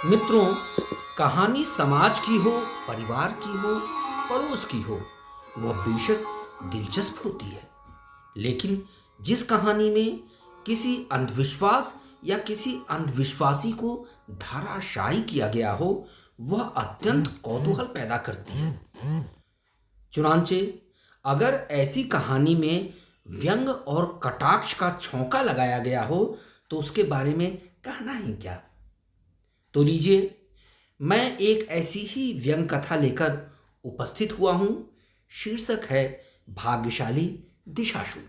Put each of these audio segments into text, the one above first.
मित्रों, कहानी समाज की हो, परिवार की हो, पड़ोस की हो, वह बेशक दिलचस्प होती है। लेकिन जिस कहानी में किसी अंधविश्वास या किसी अंधविश्वासी को धराशायी किया गया हो, वह अत्यंत कौतूहल पैदा करती है। चुनांचे अगर ऐसी कहानी में व्यंग और कटाक्ष का छौंका लगाया गया हो, तो उसके बारे में कहना ही क्या। तो लीजिए, मैं एक ऐसी ही व्यंग कथा लेकर उपस्थित हुआ हूं। शीर्षक है भाग्यशाली दिशाशूल।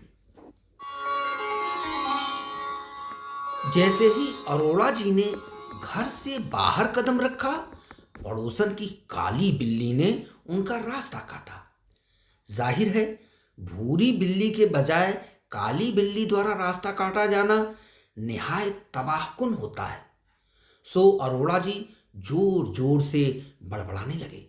जैसे ही अरोड़ा जी ने घर से बाहर कदम रखा, पड़ोसन की काली बिल्ली ने उनका रास्ता काटा। जाहिर है, भूरी बिल्ली के बजाय काली बिल्ली द्वारा रास्ता काटा जाना निहायत तबाहकुन होता है। सो अरोड़ा जी जोर जोर से बड़बड़ाने लगे।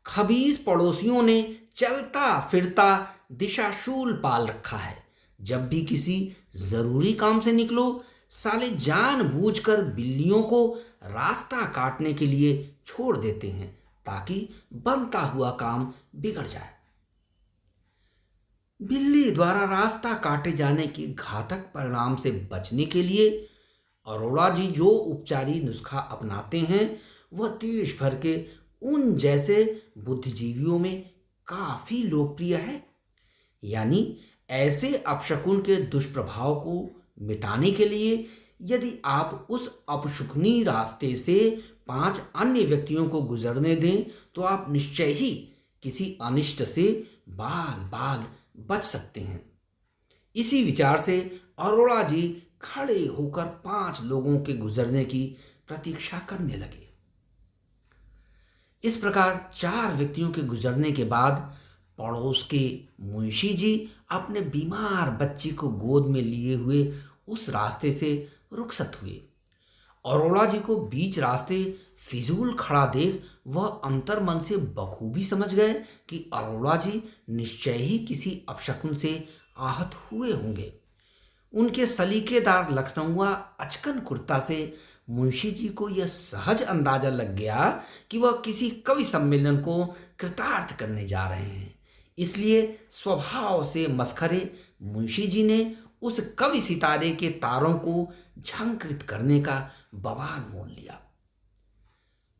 खबीस पड़ोसियों ने चलता फिरता दिशाशूल पाल रखा है। जब भी किसी जरूरी काम से निकलो, साले जानबूझकर बिल्लियों को रास्ता काटने के लिए छोड़ देते हैं ताकि बनता हुआ काम बिगड़ जाए। बिल्ली द्वारा रास्ता काटे जाने के घातक परिणाम से बचने के लिए अरोड़ा जी जो उपचारी नुस्खा अपनाते हैं, वह देश भर के उन जैसे बुद्धिजीवियों में काफी लोकप्रिय है। यानी ऐसे अपशकुन के दुष्प्रभाव को मिटाने के लिए यदि आप उस अपशकुनी रास्ते से 5 अन्य व्यक्तियों को गुजरने दें, तो आप निश्चय ही किसी अनिष्ट से बाल बाल बच सकते हैं। इसी विचार से अरोड़ा जी खड़े होकर 5 लोगों के गुजरने की प्रतीक्षा करने लगे। इस प्रकार 4 व्यक्तियों के गुजरने के बाद पड़ोस के मुंशी जी अपने बीमार बच्चे को गोद में लिए हुए उस रास्ते से रुखसत हुए। अरोड़ा जी को बीच रास्ते फिजूल खड़ा देख वह अंतर मन से बखूबी समझ गए कि अरोड़ा जी निश्चय ही किसी अपशकुन से आहत हुए होंगे। उनके सलीकेदार लखनऊआ अचकन कुर्ता से मुंशी जी को यह सहज अंदाजा लग गया कि वह किसी कवि सम्मेलन को कृतार्थ करने जा रहे हैं। इसलिए स्वभाव से मस्खरे मुंशी जी ने उस कवि सितारे के तारों को झंकृत करने का बवाल मोल लिया।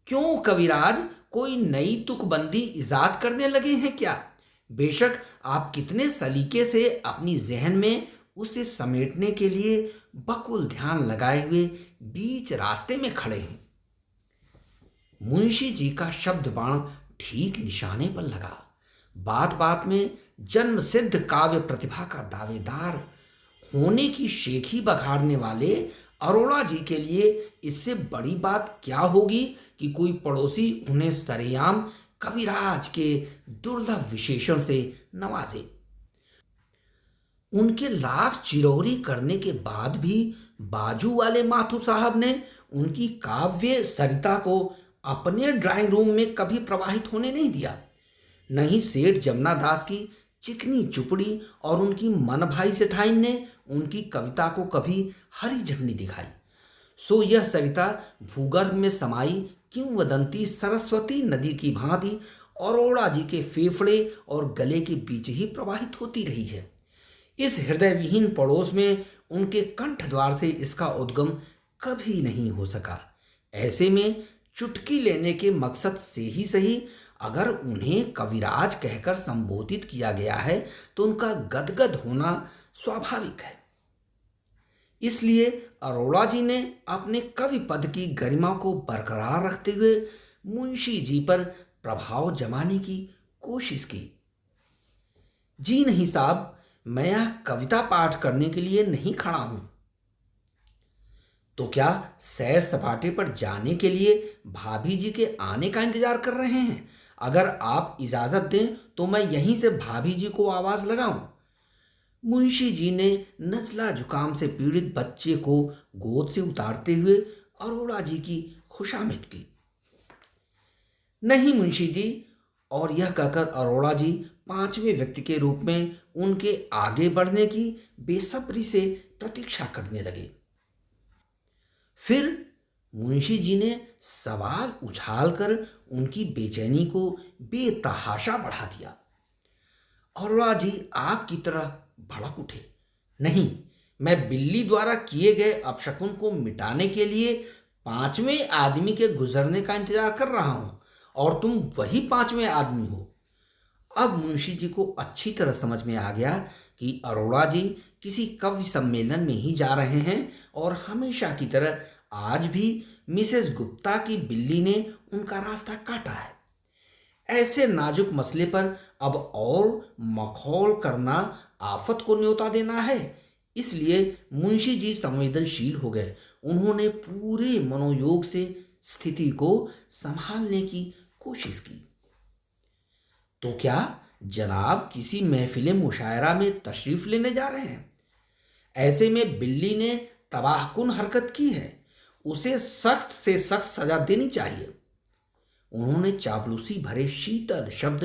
क्यों कविराज, कोई नई तुकबंदी इजाद करने लगे हैं क्या? बेशक आप कितने सलीके से अपनी जहन में उसे समेटने के लिए बकुल ध्यान लगाए हुए बीच रास्ते में खड़े हैं। मुंशी जी का शब्द बाण ठीक निशाने पर लगा। बात बात में जन्म सिद्ध काव्य प्रतिभा का दावेदार होने की शेखी बखाड़ने वाले अरोड़ा जी के लिए इससे बड़ी बात क्या होगी कि कोई पड़ोसी उन्हें सरेआम कविराज के दुर्लभ विशेषण से नवाजे। उनके लाख चिरौरी करने के बाद भी बाजू वाले माथुर साहब ने उनकी काव्य सरिता को अपने ड्राइंग रूम में कभी प्रवाहित होने नहीं दिया। नहीं सेठ जमुना दास की चिकनी चुपड़ी और उनकी मन भाई सेठाइन ने उनकी कविता को कभी हरी झंडी दिखाई। सो यह सरिता भूगर्भ में समाई किंवदंती सरस्वती नदी की भांति अरोड़ा जी के फेफड़े और गले के बीच ही प्रवाहित होती रही है। इस हृदय विहीन पड़ोस में उनके कंठ द्वार से इसका उद्गम कभी नहीं हो सका। ऐसे में चुटकी लेने के मकसद से ही सही, अगर उन्हें कविराज कहकर संबोधित किया गया है तो उनका गदगद होना स्वाभाविक है। इसलिए अरोड़ा जी ने अपने कवि पद की गरिमा को बरकरार रखते हुए मुंशी जी पर प्रभाव जमाने की कोशिश की। जी नहीं साहब, मैं यह कविता पाठ करने के लिए नहीं खड़ा हूं। तो क्या सैर सपाटे पर जाने के लिए भाभी जी के आने का इंतजार कर रहे हैं? अगर आप इजाजत दें तो मैं यहीं से भाभी जी को आवाज लगाऊं। मुंशी जी ने नजला जुकाम से पीड़ित बच्चे को गोद से उतारते हुए अरोड़ा जी की खुशामद की। नहीं मुंशी जी, और यह कहकर अरोड़ा जी 5वें व्यक्ति के रूप में उनके आगे बढ़ने की बेसब्री से प्रतीक्षा करने लगे। फिर मुंशी जी ने सवाल उछालकर उनकी बेचैनी को बेतहाशा बढ़ा दिया। अरोड़ा जी आग की तरह भड़क उठे। नहीं, मैं बिल्ली द्वारा किए गए अपशकुन को मिटाने के लिए पांचवें आदमी के गुजरने का इंतजार कर रहा हूं, और तुम वही पांचवें आदमी हो। अब मुंशी जी को अच्छी तरह समझ में आ गया कि अरोड़ा जी किसी कवि सम्मेलन में ही जा रहे हैं, और हमेशा की तरह आज भी मिसेस गुप्ता की बिल्ली ने उनका रास्ता काटा है। ऐसे नाजुक मसले पर अब और मखौल करना आफत को न्योता देना है। इसलिए मुंशी जी संवेदनशील हो गए। उन्होंने पूरे मनोयोग से स्थिति को संभालने की कोशिश की। तो क्या जनाब किसी महफिल मुशायरा में तशरीफ लेने जा रहे हैं? ऐसे में बिल्ली ने तबाहकुन हरकत की है, उसे सख्त से सख्त सजा देनी चाहिए। उन्होंने चापलूसी भरे शीतल शब्द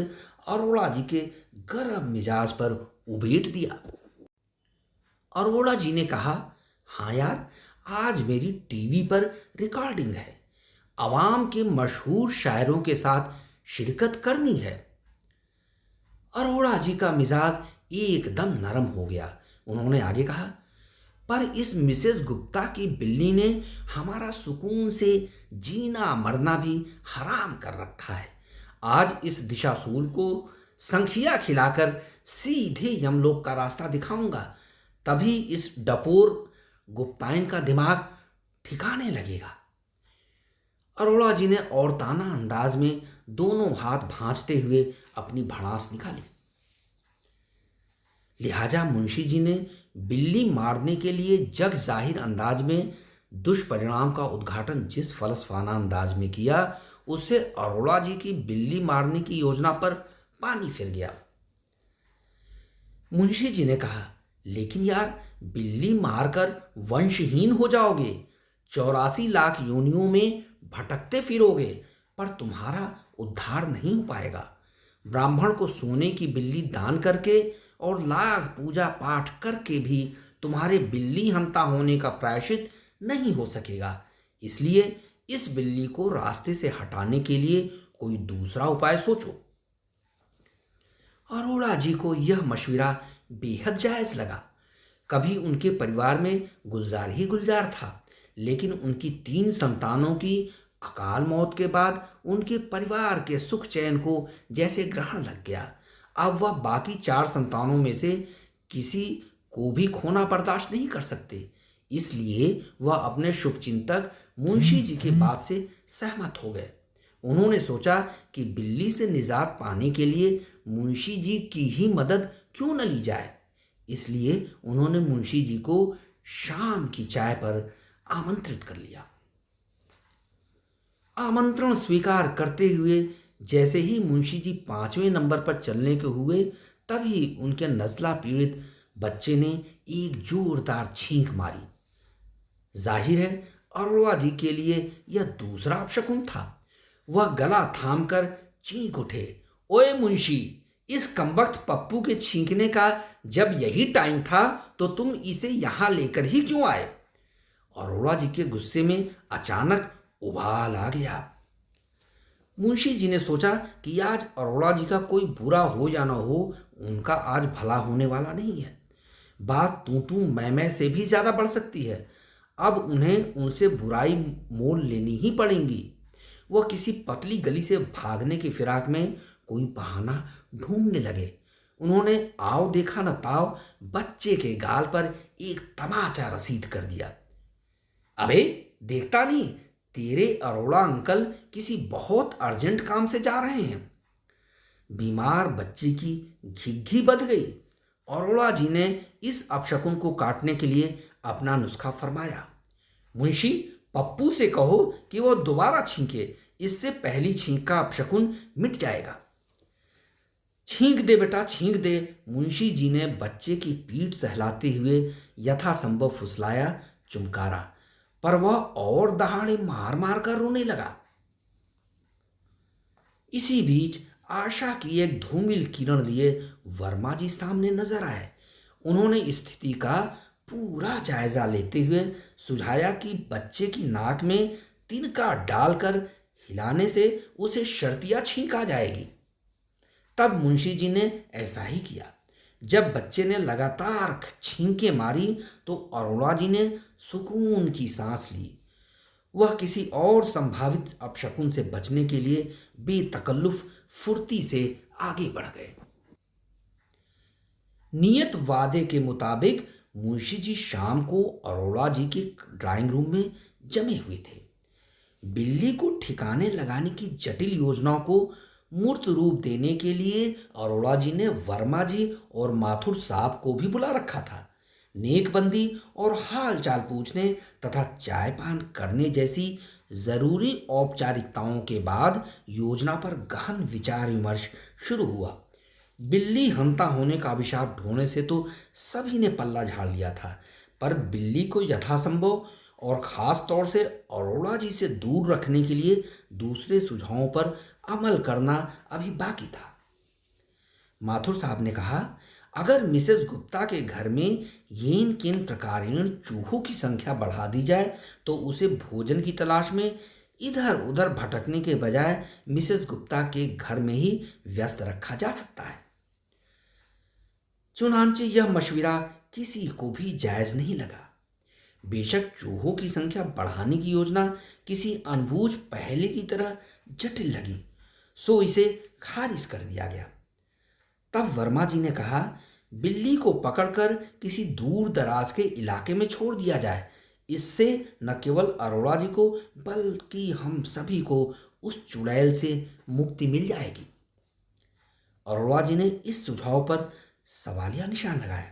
अरोड़ा जी के गर्म मिजाज पर उबेट दिया। अरोड़ा जी ने कहा, हाँ यार, आज मेरी टीवी पर रिकॉर्डिंग है, अवाम के मशहूर शायरों के साथ शिरकत करनी है। अरोड़ा जी का मिजाज एकदम नरम हो गया। उन्होंने आगे कहा, पर इस मिसेस गुप्ता की बिल्ली ने हमारा सुकून से जीना मरना भी हराम कर रखा है। आज इस दिशाशूल को संखिया खिलाकर सीधे यमलोक का रास्ता दिखाऊंगा, तभी इस डपोर गुप्ताइन का दिमाग ठिकाने लगेगा। अरोड़ा जी ने औरताना अंदाज में दोनों हाथ भांजते हुए अपनी भड़ास निकाली। लिहाजा मुंशी जी ने बिल्ली मारने के लिए जग जाहिर अंदाज में दुष्परिणाम का उद्घाटन जिस फलसफाना अंदाज में किया, उससे अरोड़ा जी की बिल्ली मारने की योजना पर पानी फिर गया। मुंशी जी ने कहा, लेकिन यार, बिल्ली मारकर वंशहीन हो जाओगे, 84 लाख योनियों में भटकते फिरोगे, पर तुम्हारा उद्धार नहीं हो पाएगा। ब्राह्मण को सोने की बिल्ली दान करके और लाख पूजा पाठ करके भी तुम्हारे बिल्ली हंता होने का प्रायश्चित नहीं हो सकेगा। इसलिए इस बिल्ली को रास्ते से हटाने के लिए कोई दूसरा उपाय सोचो। अरोड़ा जी को यह मशविरा बेहद जायज लगा। कभी उनके परिवार में गुलजार ही गुलजार था, लेकिन उनकी 3 संतानों की अकाल मौत के बाद उनके परिवार के सुख चैन को जैसे ग्रहण लग गया। अब वह बाकी 4 संतानों में से किसी को भी खोना बर्दाश्त नहीं कर सकते। इसलिए वह अपने शुभचिंतक मुंशी जी की बात से सहमत हो गए। उन्होंने सोचा कि बिल्ली से निजात पाने के लिए मुंशी जी की ही मदद क्यों न ली जाए। इसलिए उन्होंने मुंशी जी को शाम की चाय पर आमंत्रित कर लिया। आमंत्रण स्वीकार करते हुए जैसे ही मुंशी जी 5वें नंबर पर चलने के हुए, तभी उनके नज़ला पीड़ित बच्चे ने एक जोरदार छींक मारी। जाहिर है अरोड़ा जी के लिए यह दूसरा अपशकुन था। वह गला थामकर चीख उठे, ओए मुंशी, इस कमबख्त पप्पू के छींकने का जब यही टाइम था तो तुम इसे यहां लेकर ही क्यों आए? अरोड़ा जी के गुस्से में अचानक उबाल आ गया। मुंशी जी ने सोचा कि आज अरोड़ा जी का कोई बुरा हो या ना हो, उनका आज भला होने वाला नहीं है। बात तू मैं से भी ज्यादा बढ़ सकती है। अब उन्हें उनसे बुराई मोल लेनी ही पड़ेगी। वह किसी पतली गली से भागने की फिराक में कोई बहाना ढूंढने लगे। उन्होंने आओ देखा न ताओ बच्चे के गाल पर एक तमाचा रसीद कर दिया। अबे देखता नहीं, तेरे अरोड़ा अंकल किसी बहुत अर्जेंट काम से जा रहे हैं। बीमार बच्चे की घिघी बध गई। अरोड़ा जी ने इस अपशकुन को काटने के लिए अपना नुस्खा फरमाया। मुंशी, पप्पू से कहो कि वह दोबारा छींके, इससे पहली छींक का अपशकुन मिट जाएगा। छींक दे बेटा, छींक दे। मुंशी जी ने बच्चे की पीठ सहलाते हुए यथासंभव फुसलाया, चुमकारा, पर वह और दहाड़े मार मार कर रोने लगा। इसी बीच आशा की एक धूमिल किरण लिए वर्मा जी सामने नजर आए। उन्होंने स्थिति का पूरा जायजा लेते हुए सुझाया कि बच्चे की नाक में तिनका डालकर हिलाने से उसे शर्तिया छींक आ जाएगी। तब मुंशी जी ने ऐसा ही किया। जब बच्चे ने लगातार छींकें मारी तो अरोड़ा जी ने सुकून की सांस ली। वह किसी और संभावित अपशकुन से बचने के लिए बेतकल्लुफ फुर्ती से आगे बढ़ गए। नियत वादे के मुताबिक मुंशी जी शाम को अरोड़ा जी के ड्राइंग रूम में जमे हुए थे। बिल्ली को ठिकाने लगाने की जटिल योजना को मूर्त रूप देने के लिए अरोड़ा जी ने वर्मा जी और माथुर साहब को भी बुला रखा था। नेकबंदी और हाल चाल पूछने तथा चाय पान करने जैसी जरूरी औपचारिकताओं के बाद योजना पर गहन विचार विमर्श शुरू हुआ। बिल्ली हंता होने का अभिशाप ढोने से तो सभी ने पल्ला झाड़ लिया था, पर बिल्ली को यथासंभव और खास तौर से अरोड़ा जी से दूर रखने के लिए दूसरे सुझावों पर अमल करना अभी बाकी था। माथुर साहब ने कहा, अगर मिसेस गुप्ता के घर में येन केन प्रकारेण चूहों की संख्या बढ़ा दी जाए तो उसे भोजन की तलाश में इधर उधर भटकने के बजाय मिसेस गुप्ता के घर में ही व्यस्त रखा जा सकता है। चुनांचे यह मशविरा किसी को भी जायज नहीं लगा। बेशक चूहों की संख्या बढ़ाने की योजना किसी अनबूझ पहले की तरह जटिल लगी, सो इसे खारिज कर दिया गया। तब वर्मा जी ने कहा, बिल्ली को पकड़कर किसी दूर दराज के इलाके में छोड़ दिया जाए। इससे न केवल अरोड़ा जी को बल्कि हम सभी को उस चुड़ैल से मुक्ति मिल जाएगी। अरोड़ा जी ने इस सुझाव पर सवालिया निशान लगाया।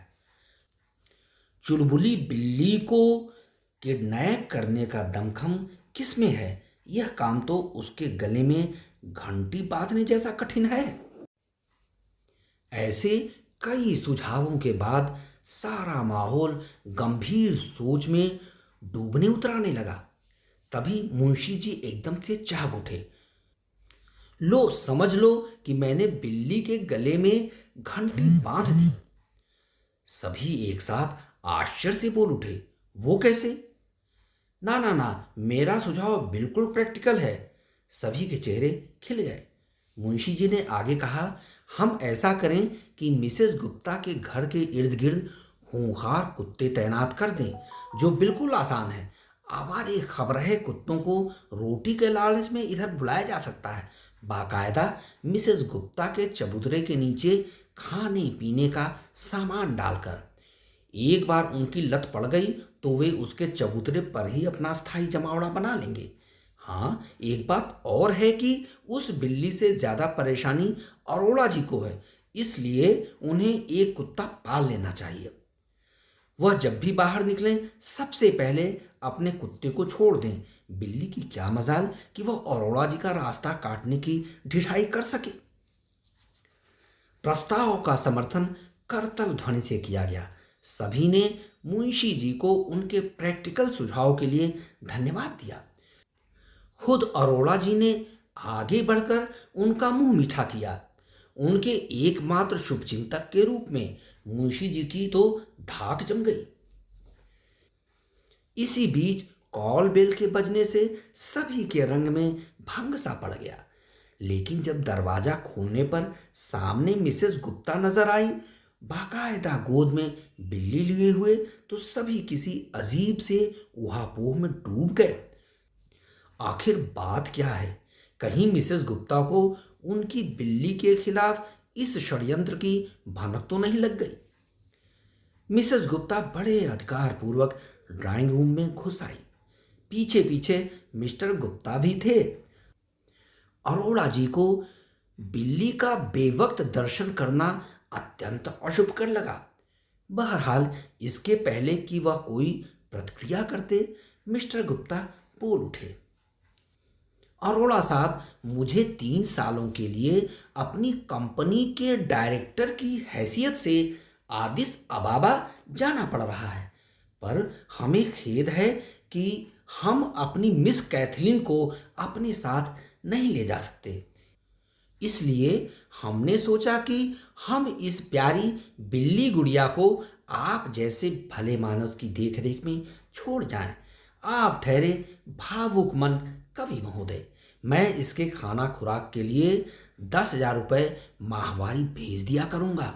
चुलबुली बिल्ली को किडनैप करने का दमखम किसमें है? यह काम तो उसके गले में घंटी बांधने जैसा कठिन है। ऐसे कई सुझावों के बाद सारा माहौल गंभीर सोच में डूबने उतराने लगा। तभी मुंशी जी एकदम से जाग उठे। लो समझ लो कि मैंने बिल्ली के गले में घंटी बांध दी। सभी एक साथ आश्चर्य से बोल उठे, वो कैसे? ना ना ना, मेरा सुझाव बिल्कुल प्रैक्टिकल है। सभी के चेहरे खिल गए। मुंशी जी ने आगे कहा, हम ऐसा करें कि मिसेस गुप्ता के घर के इर्द गिर्द खूंखार कुत्ते तैनात कर दें, जो बिल्कुल आसान है। आवारे खबरहे कुत्तों को रोटी के लालच में इधर बुलाया जा सकता है, बाकायदा मिसेस गुप्ता के चबूतरे के नीचे खाने पीने का सामान डालकर। एक बार उनकी लत पड़ गई तो वे उसके चबूतरे पर ही अपना स्थायी जमावड़ा बना लेंगे। हाँ, एक बात और है कि उस बिल्ली से ज्यादा परेशानी अरोड़ा जी को है, इसलिए उन्हें एक कुत्ता पाल लेना चाहिए। वह जब भी बाहर निकलें सबसे पहले अपने कुत्ते को छोड़ दें। बिल्ली की क्या मजाल कि वह अरोड़ा जी का रास्ता काटने की ढिठाई कर सके। प्रस्ताव का समर्थन करतल ध्वनि से किया गया। सभी ने मुंशी जी को उनके प्रैक्टिकल सुझाव के लिए धन्यवाद दिया। खुद अरोड़ा जी ने आगे बढ़कर उनका मुंह मीठा किया। उनके एकमात्र शुभचिंतक के रूप में मुंशी जी की तो धाक जम गई। इसी बीच कॉल बेल के बजने से सभी के रंग में भंग सा पड़ गया। लेकिन जब दरवाजा खोलने पर सामने मिसेस गुप्ता नजर आई, बाकायदा गोद में बिल्ली लिए हुए, तो सभी किसी अजीब से ऊहापोह में डूब गए। आखिर बात क्या है? कहीं मिसेस गुप्ता को उनकी बिल्ली के खिलाफ इस षड्यंत्र की भनक तो नहीं लग गई? मिसेस गुप्ता बड़े अधिकार पूर्वक ड्राइंग रूम में घुस आई। पीछे पीछे मिस्टर गुप्ता भी थे। अरोड़ा जी को बिल्ली का बेवक्त दर्शन करना अत्यंत अशुभ कर लगा। बहरहाल इसके पहले कि वह कोई प्रतिक्रिया करते, मिस्टर गुप्ता बोल उठे, अरोड़ा साहब, मुझे 3 सालों के लिए अपनी कंपनी के डायरेक्टर की हैसियत से आदिस अबाबा जाना पड़ रहा है, पर हमें खेद है कि हम अपनी मिस कैथलीन को अपने साथ नहीं ले जा सकते। इसलिए हमने सोचा कि हम इस प्यारी बिल्ली गुड़िया को आप जैसे भले मानस की देखरेख में छोड़ जाएं। आप ठहरे भावुक मन कवि महोदय। मैं इसके खाना खुराक के लिए 10,000 रुपये माहवारी भेज दिया करूंगा।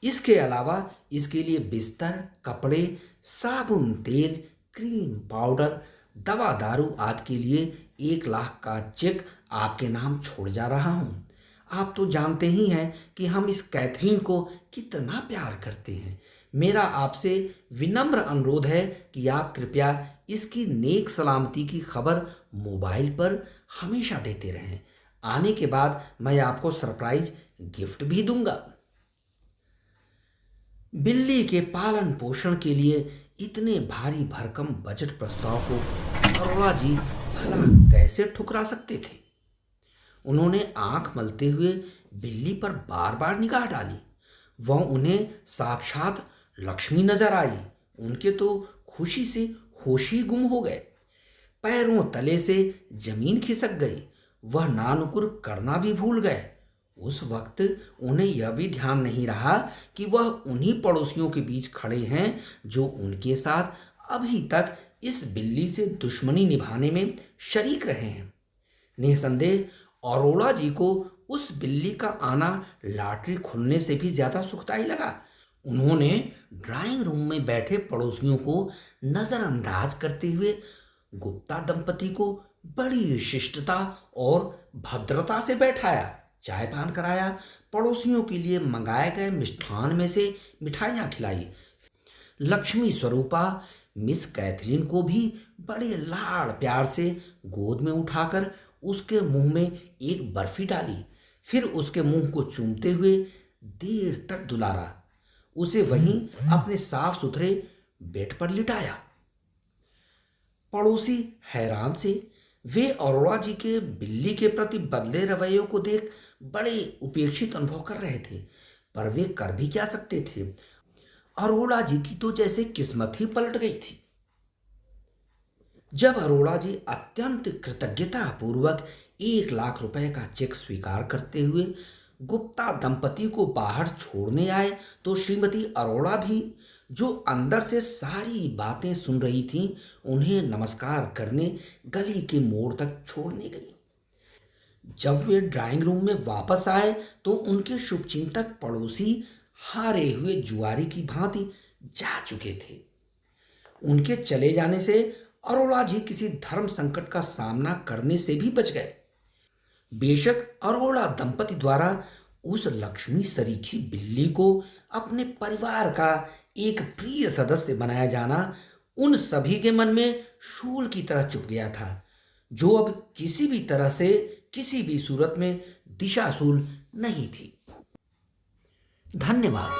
इसके अलावा इसके लिए बिस्तर, कपड़े, साबुन, तेल, क्रीम, पाउडर, दवा दारू आदि के लिए 1 लाख का चेक आपके नाम छोड़ जा रहा हूं। आप तो जानते ही हैं कि हम इस कैथरीन को कितना प्यार करते हैं। मेरा आपसे विनम्र अनुरोध है कि आप कृपया इसकी नेक सलामती की खबर मोबाइल पर हमेशा देते रहें। आने के बाद मैं आपको सरप्राइज गिफ्ट भी दूंगा। बिल्ली के पालन पोषण के लिए इतने भारी भरकम बजट प्रस्ताव को अरोड़ा जी भला कैसे ठुकरा सकते थे। उन्होंने आंख मलते हुए बिल्ली पर बार बार निगाह डाली। वह उन्हें साक्षात लक्ष्मी नजर आई। उनके तो खुशी से होश ही गुम हो गए। पैरों तले से जमीन खिसक गई। वह नानुकुर करना भी भूल गए। उस वक्त उन्हें यह भी ध्यान नहीं रहा कि वह उन्हीं पड़ोसियों के बीच खड़े हैं जो उनके साथ अभी तक इस बिल्ली से दुश्मनी निभाने में शरीक रहे हैं। निसंदेह अरोड़ा जी को उस बिल्ली का आना लॉटरी खुलने से भी ज्यादा सुखदायी लगा। उन्होंने ड्राइंग रूम में बैठे पड़ोसियों को नजरअंदाज करते हुए गुप्ता दंपति को बड़ी शिष्टता और भद्रता से बैठाया, चाय पान कराया, पड़ोसियों के लिए मंगाए गए मिष्ठान में से मिठाइयाँ खिलाई। लक्ष्मी स्वरूपा मिस कैथरीन को भी बड़े लाड़ प्यार से गोद में उठाकर उसके मुंह में एक बर्फी डाली। फिर उसके मुंह को चूमते हुए देर तक दुलारा। उसे वहीं अपने साफ सुथरे बेड पर लिटाया। पड़ोसी हैरान से वे अरोड़ा जी के बिल्ली के प्रति बदले रवैयों को देख बड़े उपेक्षित अनुभव कर रहे थे, पर वे कर भी क्या सकते थे। अरोड़ा जी की तो जैसे किस्मत ही पलट गई थी। जब अरोड़ा जी अत्यंत कृतज्ञता पूर्वक 1 लाख रुपए का चेक स्वीकार करते हुए गुप्ता दंपति को बाहर छोड़ने आए तो श्रीमती अरोड़ा भी, जो अंदर से सारी बातें सुन रही थीं, उन्हें नमस्कार करने गली के मोड़ तक छोड़ने गई। जब वे ड्राइंग रूम में वापस आए तो उनके शुभचिंतक पड़ोसी हारे हुए जुआरी की भांति जा चुके थे। उनके चले जाने से अरोड़ा जी किसी धर्म संकट का सामना करने से भी बच गए। बेशक अरोड़ा दंपति द्वारा उस लक्ष्मी सरीखी बिल्ली को अपने परिवार का एक प्रिय सदस्य बनाया जाना उन सभी के मन में शूल की तरह चुभ गया था, जो अब किसी भी तरह से किसी भी सूरत में दिशाशूल नहीं थी। धन्यवाद।